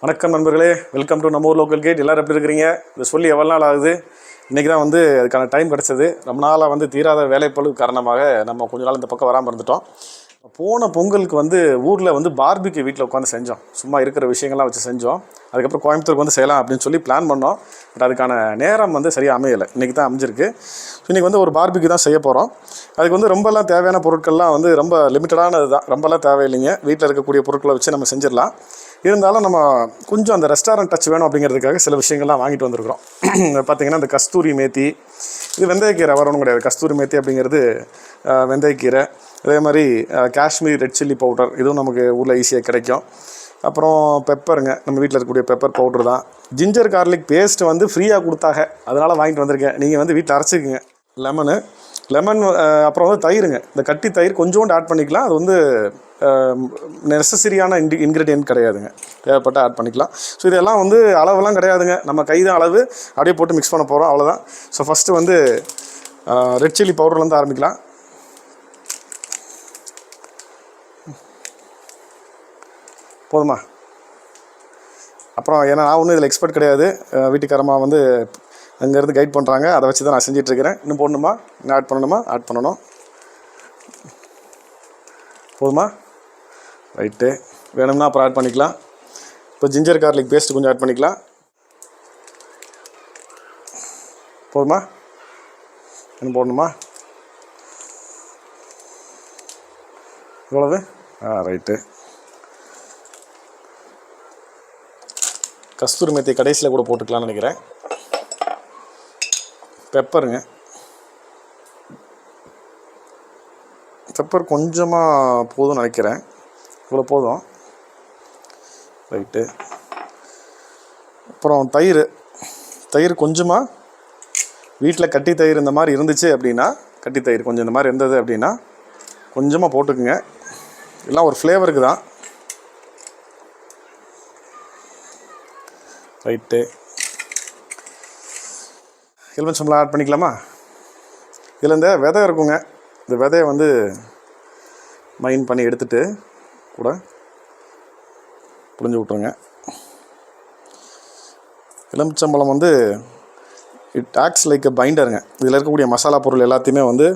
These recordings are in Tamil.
வணக்கம் நண்பர்களே, வெல்கம் டு நம்ம ஊர் லோக்கல் கேட். எல்லோரும் எப்படி இருக்கிறீங்க? இதை சொல்லி எவ்வளோ நாள் ஆகுது. இன்றைக்கி தான் வந்து அதுக்கான டைம் கிடச்சது. ரொம்ப நாளாக வந்து தீராத வேலைப்பளு காரணமாக நம்ம கொஞ்ச நாள் இந்த பக்கம் வராமல் இருந்துட்டோம். போன பொங்கலுக்கு வந்து ஊரில் வந்து பார்பிக்கு வீட்டில் உட்காந்து செஞ்சோம். சும்மா இருக்கிற விஷயங்கள்லாம் வச்சு செஞ்சோம். அதுக்கப்புறம் கோயம்புத்தூருக்கு வந்து செய்யலாம் அப்படின்னு சொல்லி பிளான் பண்ணோம். பட் அதுக்கான நேரம் வந்து சரியாக அமையலை. இன்றைக்கி தான் அமைஞ்சிருக்கு. இன்றைக்கி வந்து ஒரு பார்பிக்கு தான் செய்ய போகிறோம். அதுக்கு வந்து ரொம்பலாம் தேவையான பொருட்கள்லாம் வந்து ரொம்ப லிமிட்டடானது தான். ரொம்பலாம் தேவையில்லைங்க. வீட்டில் இருக்கக்கூடிய பொருட்களை வச்சு நம்ம செஞ்சிடலாம். இருந்தாலும் நம்ம கொஞ்சம் அந்த ரெஸ்டாரண்ட் டச் வேணும் அப்படிங்கிறதுக்காக சில விஷயங்கள்லாம் வாங்கிட்டு வந்திருக்கிறோம். பார்த்திங்கன்னா இந்த கஸ்தூரி மேத்தி, இது வெந்தயக்கீரை வரணும் கிடையாது. கஸ்தூரி மேத்தி அப்படிங்கிறது வெந்தயக்கீரை. அதே மாதிரி காஷ்மீரி ரெட் சில்லி பவுடர், இதுவும் நமக்கு ஊரில் ஈஸியாக கிடைக்கும். அப்புறம் பெப்பருங்க, நம்ம வீட்டில் இருக்கக்கூடிய பெப்பர் பவுட்ரு தான். ஜிஞ்சர் கார்லிக் பேஸ்ட்டு வந்து ஃப்ரீயாக கொடுத்தாங்க, அதனால் வாங்கிட்டு வந்திருக்கேன். நீங்கள் வந்து வீட்டில் அரைச்சிக்கங்க. லெமன் அப்புறம் வந்து தயிருங்க. இந்த கட்டி தயிர் கொஞ்சோண்டு ஆட் பண்ணிக்கலாம். அது வந்து நெசசரியான இன்க்ரீடியன்ட் கிடையாதுங்க. தேவைப்பட்ட ஆட் பண்ணிக்கலாம். ஸோ இதெல்லாம் வந்து அளவெல்லாம் கிடையாதுங்க. நம்ம கை தான் அளவு. அப்படியே போட்டு மிக்ஸ் பண்ண போகிறோம், அவ்வளோதான். ஸோ ஃபஸ்ட்டு வந்து ரெட் சில்லி பவுடர்லேருந்து ஆரம்பிக்கலாம். போதுமா? அப்புறம் ஏன்னா நான் ஒன்றும் இதில் எக்ஸ்பர்ட் கிடையாது. வீட்டுக்காரமாக வந்து அங்கேருந்து கைட் பண்ணுறாங்க. அதை வச்சு தான் நான் செஞ்சிட்ருக்கிறேன். இன்னும் போடணுமா? இன்னும் ஆட் பண்ணணுமா? ஆட் பண்ணணும். போதுமா? ரைட்டு. வேணும்னா அப்புறம் ஆட் பண்ணிக்கலாம். இப்போ ஜிஞ்சர் கார்லிக் பேஸ்ட்டு கொஞ்சம் ஆட் பண்ணிக்கலாம். போதுமா? இன்னும் போடணுமா? இவ்வளவு? ரைட்டு. கஸ்தூரி மேத்தி கடைசியில் கூட போட்டுக்கலாம்னு நினைக்கிறேன். பெப்பருங்க. பெப்பர் கொஞ்சமாக போதும்னு நினைக்கிறேன். இவ்வளோ போதும். ரைட்டு. அப்புறம் தயிர் கொஞ்சமாக, வீட்டில் கட்டி தயிர் இந்த மாதிரி இருந்துச்சு அப்படின்னா, கட்டி தயிர் கொஞ்சம் இந்த மாதிரி இருந்தது அப்படின்னா கொஞ்சமாக போட்டுக்குங்க. எல்லாம் ஒரு ஃப்ளேவருக்கு தான். ரைட்டு. எலுமிச்சம்பழம் ஆட் பண்ணிக்கலாமா? இதில் இந்த விதை இருக்குங்க. இந்த விதையை வந்து மைன் பண்ணி எடுத்துகிட்டு கூட புழிஞ்சு விட்ருங்க. எலுமிச்சம்பழம் வந்து இட் ஆக்ட்ஸ் லைக் எ பைண்டருங்க. இதில் இருக்கக்கூடிய மசாலா பொருள் எல்லாத்தையுமே வந்து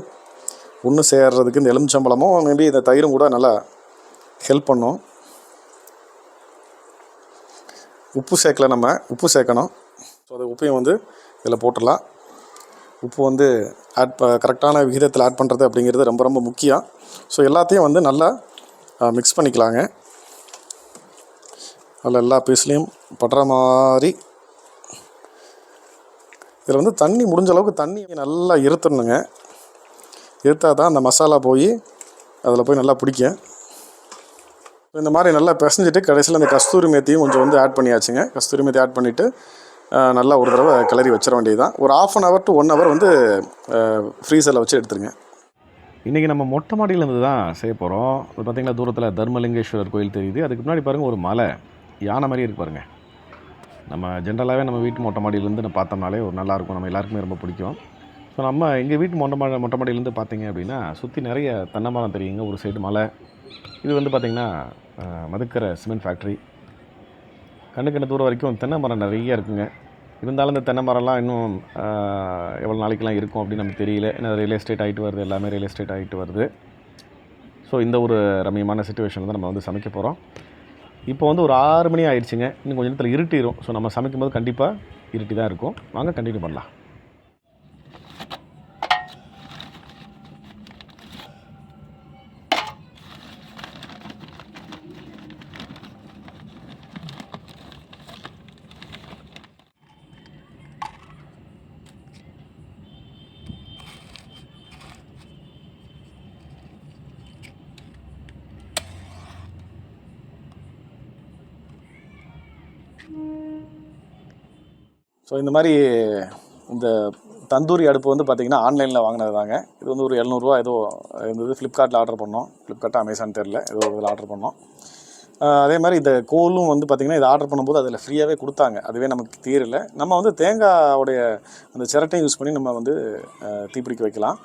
ஒன்று சேர்றதுக்கு இந்த எலுமிச்சம்பழமும் மேபி இந்த தயிரும் கூட நல்லா ஹெல்ப் பண்ணும். உப்பு சேர்க்கல, நம்ம உப்பு சேர்க்கணும். ஸோ அது உப்பையும் வந்து இதில் போட்டுடலாம். உப்பு வந்து கரெக்டான விகிதத்தில் ஆட் பண்ணுறது அப்படிங்கிறது ரொம்ப ரொம்ப முக்கியம். ஸோ எல்லாத்தையும் வந்து நல்லா மிக்ஸ் பண்ணிக்கலாங்க. அதில் எல்லா பீஸ்லேயும் படுற மாதிரி. இதில் வந்து தண்ணி முடிஞ்ச அளவுக்கு தண்ணி நல்லா இருத்தணுங்க. இருத்தா தான் அந்த மசாலா போய் அதில் போய் நல்லா பிடிக்கும். இந்த மாதிரி நல்லா பிசைஞ்சிட்டு கடைசியில் அந்த கஸ்தூரி மேத்தியும் கொஞ்சம் வந்து ஆட் பண்ணியாச்சுங்க. கஸ்தூரி மேத்தி ஆட் பண்ணிவிட்டு நல்லா ஒரு தடவை கிளறி வச்சிட வேண்டியது தான். ஒரு 1/2 hour to 1 hour வந்து ஃப்ரீசரில் வச்சு எடுத்துருங்க. இன்றைக்கி நம்ம மொட்டை மாடியிலேருந்து தான் செய்ய போகிறோம். அது பார்த்திங்கன்னா தூரத்தில் தர்மலிங்கேஸ்வரர் கோயில் தெரியுது. அதுக்கு முன்னாடி பாருங்கள் ஒரு மலை, யானை மாதிரி இருக்கு பாருங்கள். நம்ம ஜென்ரலாகவே நம்ம வீட்டு மொட்டை மாடியிலேருந்து நம்ம பார்த்தோம்னாலே ஒரு நல்லாயிருக்கும். நம்ம எல்லாருக்குமே ரொம்ப பிடிக்கும். ஸோ நம்ம எங்கள் வீட்டு மொட்டை மாடியிலேருந்து பார்த்திங்க அப்படின்னா சுற்றி நிறைய தென்னை மரம் தெரியுங்க. ஒரு சைடு மலை. இது வந்து பார்த்திங்கன்னா மதுக்கரை சிமெண்ட் ஃபேக்ட்ரி. கண்ணு தூரம் வரைக்கும் தென்னை மரம் நிறைய இருக்குங்க. இருந்தாலும் இந்த தென்னை மரம்லாம் இன்னும் எவ்வளோ நாளைக்கெலாம் இருக்கும் அப்படின்னு நமக்கு தெரியல. ஏன்னா ரியல் எஸ்டேட் ஆகிட்டு வருது, எல்லாமே ரியல் எஸ்டேட் ஆகிட்டு வருது. ஸோ இந்த ஒரு ரம்மியமான சிச்சுவேஷனில் தான் நம்ம வந்து சமைக்க போகிறோம். இப்போ வந்து ஒரு 6 மணி ஆயிடுச்சுங்க. இன்னும் கொஞ்சம் நேரத்தில் இருட்டிடும். ஸோ நம்ம சமைக்கும்போது கண்டிப்பாக இருட்டி தான் இருக்கும். வாங்க கண்டினியூ பண்ணலாம். ஸோ இந்த மாதிரி இந்த தந்தூரி அடுப்பு வந்து பார்த்திங்கன்னா ஆன்லைனில் வாங்கினது தாங்க. இது வந்து ஒரு 700 ரூபா ஏதோ இருந்தது. ஃப்ளிப்கார்ட்டில் ஆர்டர் பண்ணோம். ஃப்ளிப்கார்ட் அமேசான் தெரில, ஏதோ இதில் ஆர்டர் பண்ணோம். அதே மாதிரி இந்த கோலும் வந்து பார்த்திங்கன்னா இதை ஆர்டர் பண்ணும்போது அதில் ஃப்ரீயாகவே கொடுத்தாங்க. அதுவே நமக்கு தீரலை. நம்ம வந்து தேங்காயோடைய அந்த சிரட்டையும் யூஸ் பண்ணி நம்ம வந்து தீப்பிடிக்க வைக்கலாம்.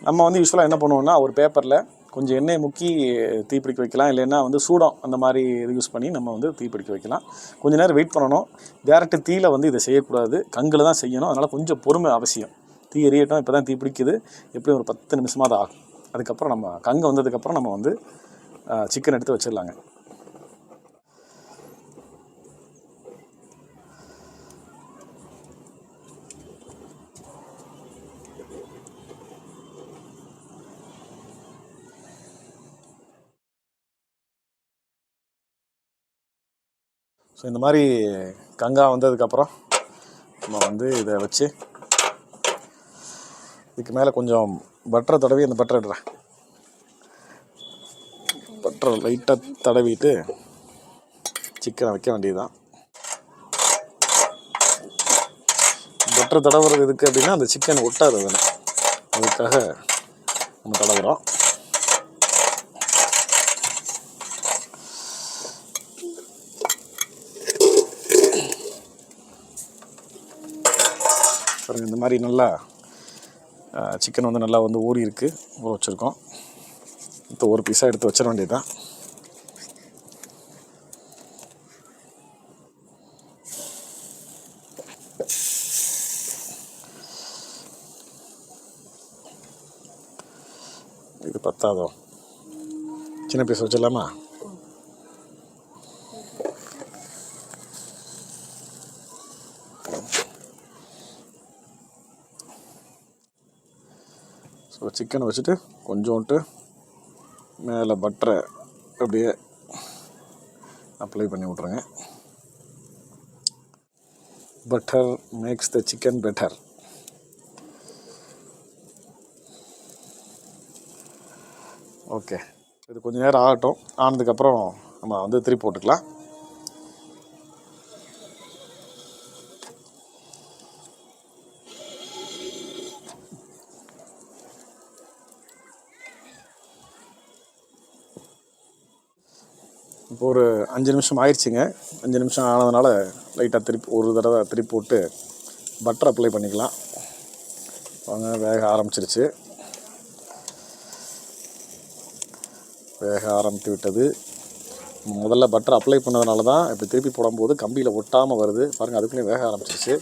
நம்ம வந்து யூஸ்வலாக என்ன பண்ணுவோம்னா ஒரு பேப்பரில் கொஞ்சம் எண்ணெயை முக்கி தீப்பிடிக்க வைக்கலாம், இல்லைன்னா வந்து சூடம் அந்த மாதிரி இது யூஸ் பண்ணி நம்ம வந்து தீப்பிடிக்க வைக்கலாம். கொஞ்சம் நேரம் வெயிட் பண்ணணும். டேரெக்ட் தீயில் வந்து இதை செய்யக்கூடாது, கங்கில் தான் செய்யணும். அதனால் கொஞ்சம் பொறுமை அவசியம். தீ எரியட்டும், இப்போ தான் தீ பிடிக்குது, எப்படியும் ஒரு 10 நிமிஷமாக தான் ஆகும். அதுக்கப்புறம் நம்ம கங்கு வந்ததுக்கப்புறம் நம்ம வந்து சிக்கன் எடுத்து வச்சிடலாங்க. ஸோ இந்த மாதிரி கங்கா வந்ததுக்கப்புறம் நம்ம வந்து இதை வச்சு இதுக்கு மேலே கொஞ்சம் பட்டரை தடவி, அந்த பட்டரை லைட்டாக தடவிட்டு சிக்கனை வைக்க வேண்டியதுதான். பட்டரை தடவுறது எதுக்கு அப்படின்னா அந்த சிக்கன் ஒட்டாது, அதுக்காக நம்ம தடவுறோம். இந்த மாதிரி நல்லா சிக்கன் வந்து நல்லா வந்து ஊறி இருக்குது, ஊற வச்சுருக்கோம். இப்போ ஒரு பீஸாக எடுத்து வச்சிட வேண்டியதுதான். இது பத்தாதோ, சின்ன பீஸ் வச்சிடலாமா? ஸோ சிக்கனை வச்சுட்டு கொஞ்சோன்ட்டு மேலே பட்டரை அப்படியே அப்ளை பண்ணி விட்ருங்க. Butter makes the chicken better. Okay, இது கொஞ்சம் நேரம் ஆகட்டும். ஆனதுக்கப்புறம் நம்ம வந்து திருப்பி போட்டுக்கலாம். இப்போ ஒரு 5 நிமிஷம் ஆயிடுச்சுங்க. 5 நிமிஷம் ஆனதுனால லைட்டாக திருப்பி ஒரு தடவை திருப்பி போட்டு பட்டர் அப்ளை பண்ணிக்கலாம். வாங்க, வேக ஆரம்பிச்சிருச்சு. வேக ஆரம்பித்து விட்டது. முதல்ல பட்டர் அப்ளை பண்ணதுனால தான் இப்போ திருப்பி போடும்போது கம்பியில் ஒட்டாமல் வருது பாருங்கள். அதுக்குள்ளேயும் வேக ஆரம்பிச்சிருச்சு.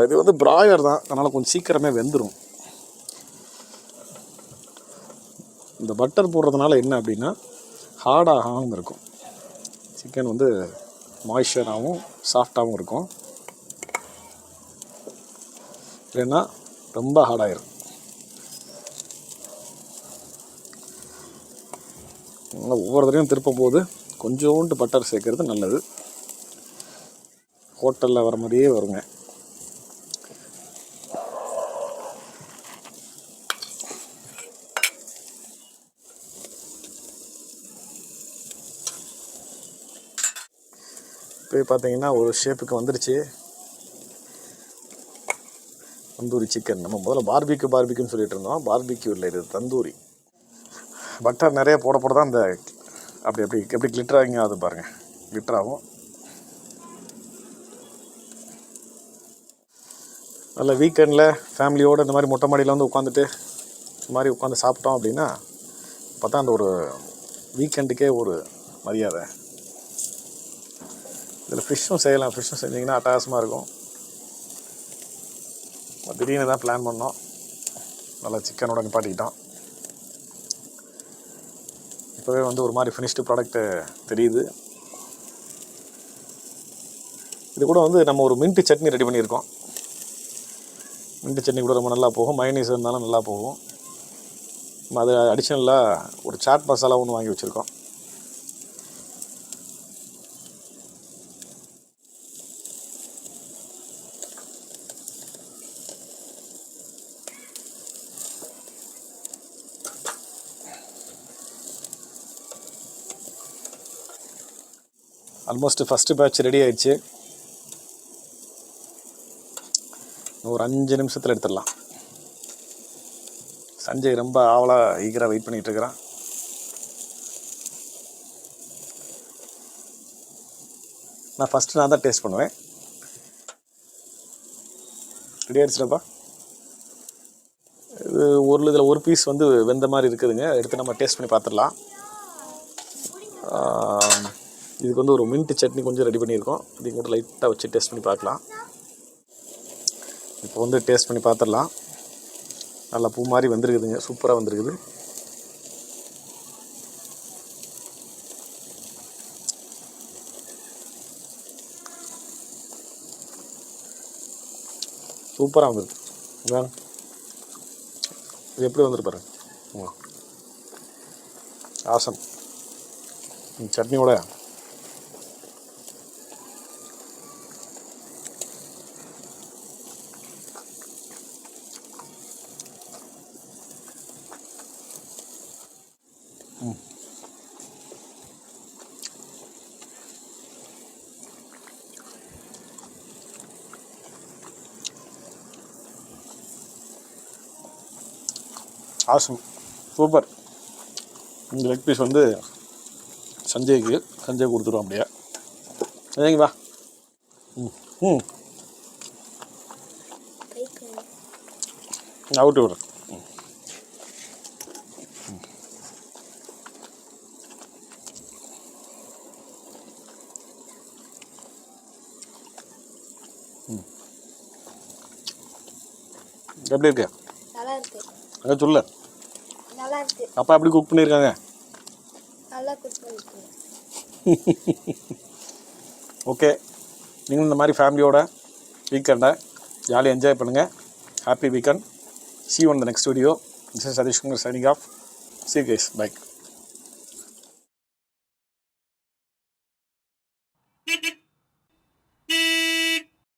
இது வந்து பிராய்லர் தான், அதனால் கொஞ்சம் சீக்கிரமே வெந்துடும். இந்த பட்டர் போடுறதுனால என்ன அப்படின்னா ஹார்டாகாமல் இருக்கும். சிக்கன் வந்து மாய்ஸ்சராகவும் சாஃப்டாகவும் இருக்கும். இல்லைன்னா ரொம்ப ஹார்டாயிரும். அதனால் ஒவ்வொரு தடவையும் திருப்பும் போது கொஞ்சோண்டு பட்டர் சேர்க்கறது நல்லது. ஹோட்டலில் வர மாதிரியே வருங்க. இப்போ பார்த்தீங்கன்னா ஒரு ஷேப்புக்கு வந்துடுச்சு தந்தூரி சிக்கன். நம்ம முதல்ல பார்பிக்யூன்னு சொல்லிட்டு இருந்தோம். பார்பிக்யூ இல்லை, இது தந்தூரி. பட்டர் நிறைய போட போட தான் இந்த எப்படி கிளிட்டராகிங்க அது பாருங்கள், கிளிட்டராகும். நல்ல வீக்கெண்டில் ஃபேமிலியோடு இந்த மாதிரி மொட்டை மாடியில் வந்து உட்காந்துட்டு இந்த மாதிரி உட்காந்து சாப்பிட்டோம் அப்படின்னா பார்த்தா அந்த ஒரு வீக்கெண்டுக்கே ஒரு மரியாதை. இதில் ஃபிஷ்ஷும் செய்யலாம். ஃபிஷ்ஷும் செஞ்சிங்கன்னா அட்டகாசமாக இருக்கும். திடீர்னு தான் பிளான் பண்ணோம், நல்லா சிக்கனோட நிப்பாட்டிக்கிட்டோம். இப்போவே வந்து ஒரு மாதிரி ஃபினிஷ்டு ப்ராடக்ட்டு தெரியுது. இது கூட வந்து நம்ம ஒரு மின்ட்டு சட்னி ரெடி பண்ணியிருக்கோம். மின்ட்டு சட்னி கூட ரொம்ப நல்லா போகும். மயோனீஸ் இருந்தாலும் நல்லா போகும். அது அடிஷ்னலாக ஒரு சாட் மசாலா ஒன்று வாங்கி வச்சுருக்கோம். ஆல்மோஸ்ட் ஃபஸ்ட்டு பேட்ச் ரெடி ஆயிடுச்சு. ஒரு 5 நிமிஷத்தில் எடுத்துடலாம். சஞ்சய் ரொம்ப ஆவலாக ஈகராக வெயிட் பண்ணிகிட்டு இருக்கிறான். நான் தான் டேஸ்ட் பண்ணுவேன். ரெடி ஆகிடுச்சுடாப்பா. இதில் ஒரு பீஸ் வந்து வெந்த மாதிரி இருக்குதுங்க. எடுத்து நம்ம டேஸ்ட் பண்ணி பார்த்துடலாம். இதுக்கு வந்து ஒரு மின்ட் சட்னி கொஞ்சம் ரெடி பண்ணியிருக்கோம். இது கூட லைட்டாக வச்சு டேஸ்ட் பண்ணி பார்க்கலாம். இப்போ வந்து டேஸ்ட் பண்ணி பார்த்துடலாம். நல்லா பூ மாதிரி வந்துருக்குதுங்க, சூப்பராக வந்துருக்குது. சூப்பராக வந்துருக்கு. இது எப்படி வந்துருக்கு பாருங்க. ஆசம். சட்னியோட ஆசம், சூப்பர். இந்த லெக் பீஸ் வந்து சஞ்சய் கொடுத்துருவோம் அப்படியே. சரிங்க வா. அவுட்டு விடுறேன். எப்படி இருக்கு? நல்லா இருக்கு. அங்கே சொல்ல நல்லா இருக்கு. அப்பா எப்படி குக் பண்ணியிருக்காங்க? நல்லா குக் பண்ணிருக்கீங்க. ஓகே, நீங்களும் இந்த மாதிரி ஃபேமிலியோட வீக்கெண்டை ஜாலியாக என்ஜாய் பண்ணுங்கள். Happy weekend. See you on the next video. This is Satish Kumar signing off. See you guys. Bye.